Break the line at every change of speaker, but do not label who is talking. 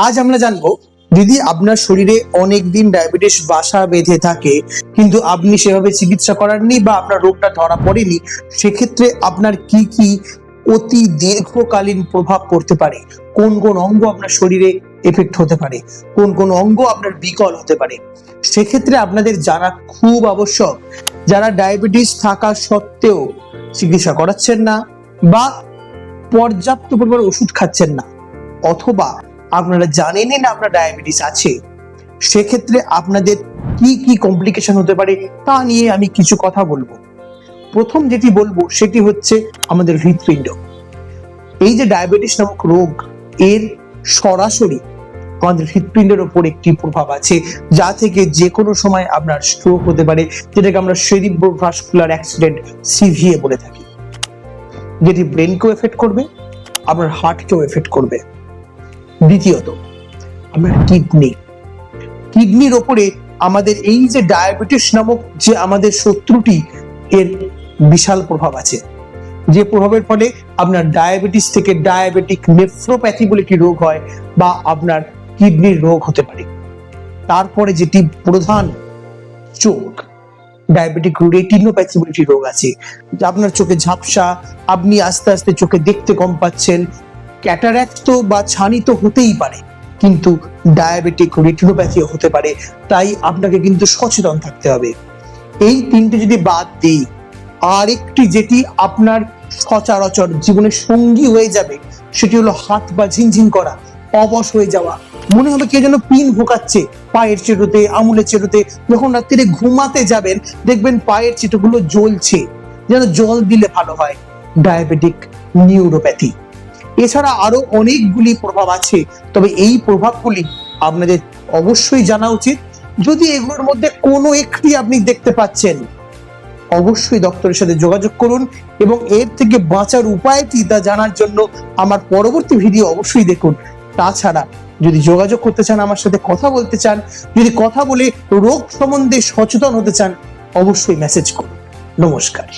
আজ আমরা জানবো, যদি আপনার শরীরে অনেকদিন ডায়াবেটিস বাসা বেঁধে থাকে কিন্তু আপনি সেভাবে চিকিৎসা করাননি বা আপনার রোগটা ধরা পড়েনি, সেক্ষেত্রে আপনার কি কি অতি দীর্ঘকালীন প্রভাব পড়তে পারে, কোন কোন অঙ্গ আপনার শরীরে এফেক্ট হতে পারে, কোন কোন অঙ্গ আপনার বিকল হতে পারে, সেক্ষেত্রে আপনাদের জানা খুব আবশ্যক। যারা ডায়াবেটিস থাকা সত্ত্বেও চিকিৎসা করাচ্ছেন না বা পর্যাপ্ত পরিমাণ ওষুধ খাচ্ছেন না, অথবা আপনারা জানেনই না আপনার ডায়াবেটিস আছে, সেক্ষেত্রে আপনাদের কি কি কমপ্লিকেশন হতে পারে তা নিয়ে আমি কিছু কথা বলবো। প্রথম যেটি বলবো সেটি হচ্ছে আমাদের হৃৎপিণ্ড। এই যে ডায়াবেটিস নামক রোগ, এর সরাসরি আমাদের হৃৎপিণ্ডের উপর একটি প্রভাব আছে, যা থেকে যে কোনো সময় আপনার স্ট্রোক হতে পারে, যেটাকে আমরা সেরিব্রোভাস্কুলার অ্যাক্সিডেন্ট সিভিএ বলে থাকি, যেটি ব্রেনকেও এফেক্ট করবে, আপনার হার্টকেও এফেক্ট করবে। দ্বিতীয়ত, আপনার কিডনির ওপরে আমাদের এই যে ডায়াবেটিস নামক যে আমাদের শত্রুটি, এর বিশাল প্রভাব আছে, যে প্রভাবের ফলে আপনার ডায়াবেটিস থেকে ডায়াবেটিক নেফ্রোপ্যাথি বলে একটি রোগ হয় বা আপনার কিডনির রোগ হতে পারে। তারপরে যেটি প্রধান, চোখ, ডায়াবেটিক রেটিনোপ্যাথি বলে একটি রোগ আছে, যা আপনার চোখে ঝাপসা, আপনি আস্তে আস্তে চোখে দেখতে কম পাচ্ছেন। ক্যাটারাক্ট তো বা ছানি তো হতেই পারে, কিন্তু ডায়াবেটিক রেটিনোপ্যাথিও হতে পারে, তাই আপনাকে কিন্তু সচেতন থাকতে হবে। এই তিনটে যদি বাদ দিই, আরেকটি যেটি আপনার সচরাচর জীবনের সঙ্গী হয়ে যাবে, সেটি হলো হাত বা ঝিনঝিন করা, অবশ হয়ে যাওয়া, মনে হবে কে যেন পিন ভোকাচ্ছে পায়ের চেটোতে, আঙুলের চেটোতে। যখন রাত্রিরে ঘুমাতে যাবেন দেখবেন পায়ের চেটোগুলো জ্বলছে, যেন জল দিলে ভালো হয়, ডায়াবেটিক নিউরোপ্যাথি। এছাড়া আরো অনেকগুলি প্রভাব আছে, তবে এই প্রভাবগুলি আপনাদের অবশ্যই জানা উচিত। যদি এগুলোর মধ্যে কোনো একটি আপনি দেখতে পাচ্ছেন, অবশ্যই ডক্টরের সাথে যোগাযোগ করুন এবং এর থেকে বাঁচার উপায়টি তা জানার জন্য আমার পরবর্তী ভিডিও অবশ্যই দেখুন। তাছাড়া যদি যোগাযোগ করতে চান, আমার সাথে কথা বলতে চান, যদি কথা বলে রোগ সম্বন্ধে সচেতন হতে চান, অবশ্যই মেসেজ করুন। নমস্কার।